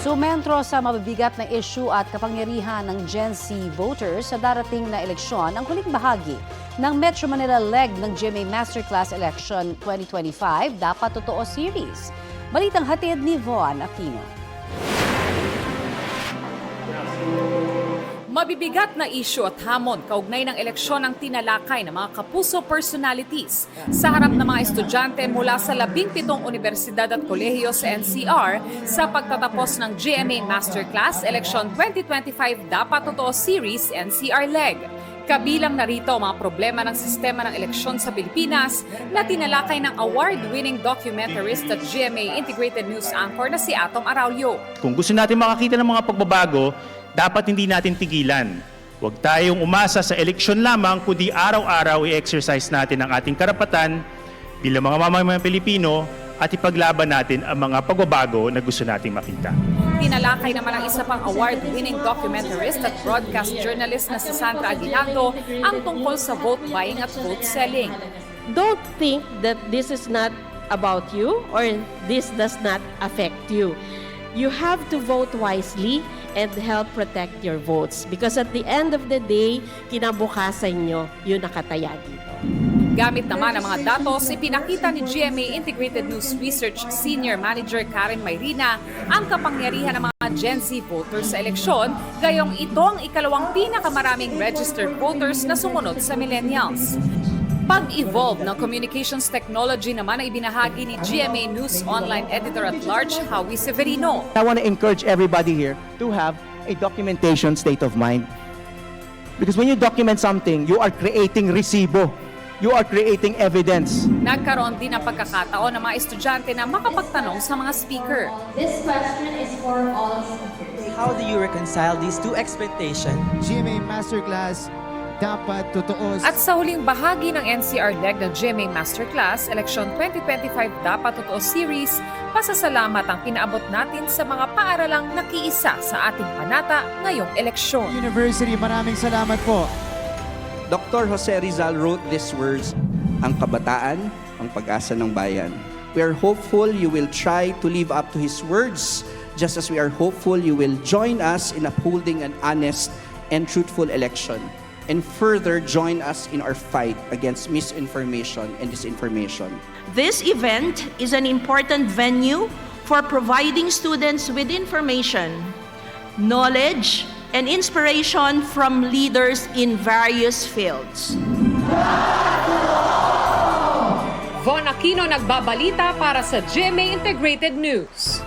Sumentro sa mabibigat na issue at kapangyarihan ng Gen Z voters sa darating na eleksyon ang huling bahagi ng Metro Manila leg ng GMA Masterclass Election 2025 Dapat Totoo Series. Balitang hatid ni Von Aquino. Mabibigat na isyu at hamon kaugnay ng eleksyon ang tinalakay ng mga kapuso personalities sa harap ng mga estudyante mula sa 17 universidad at kolehiyo sa NCR sa pagtatapos ng GMA Masterclass Election 2025 Dapat Totoo Series NCR Leg. Kabilang narito ang mga problema ng sistema ng eleksyon sa Pilipinas na tinalakay ng award-winning documentarist at GMA Integrated News Anchor na si Atom Araulio. Kung gusto natin makakita ng mga pagbabago, dapat hindi natin tigilan. Huwag tayong umasa sa eleksyon lamang, kundi araw-araw i-exercise natin ang ating karapatan bilang mga mamamayang Pilipino at ipaglaban natin ang mga pagbabago na gusto nating makita. Tinalakay naman ang isa pang award-winning documentarist at broadcast journalist na si Sandra Aguinaldo ang tungkol sa vote buying at vote selling. Don't think that this is not about you or this does not affect you. You have to vote wisely and help protect your votes because at the end of the day, kinabukasan nyo yung nakataya dito. Gamit naman ang mga datos, ipinakita ni GMA Integrated News Research Senior Manager Karen Mayrina ang kapangyarihan ng mga Gen Z voters sa eleksyon, gayong ito ang ikalawang pinakamaraming registered voters na sumunod sa millennials. Pag-evolve ng communications technology naman ay ibinahagi ni GMA News Online Editor-at-Large Howie Severino. I want to encourage everybody here to have a documentation state of mind. Because when you document something, you are creating resibo. You are creating evidence. Nagkaroon din ng pagkakataon ng mga estudyante na makapagtanong sa mga speaker. This question is for all speakers. How do you reconcile these two expectations? GMA Masterclass Dapat Totoo. At sa huling bahagi ng NCR leg ng GMA Masterclass Election 2025 Dapat Totoo Series, pasasalamat ang pinaabot natin sa mga paaralang nakiisa sa ating panata ngayong eleksyon. University, maraming salamat po. Dr. Jose Rizal wrote these words, "Ang kabataan, ang pag-asa ng bayan." We are hopeful you will try to live up to his words, just as we are hopeful you will join us in upholding an honest and truthful election, and further join us in our fight against misinformation and disinformation. This event is an important venue for providing students with information, knowledge, and inspiration from leaders in various fields. Von Aquino nagbabalita para sa GMA Integrated News.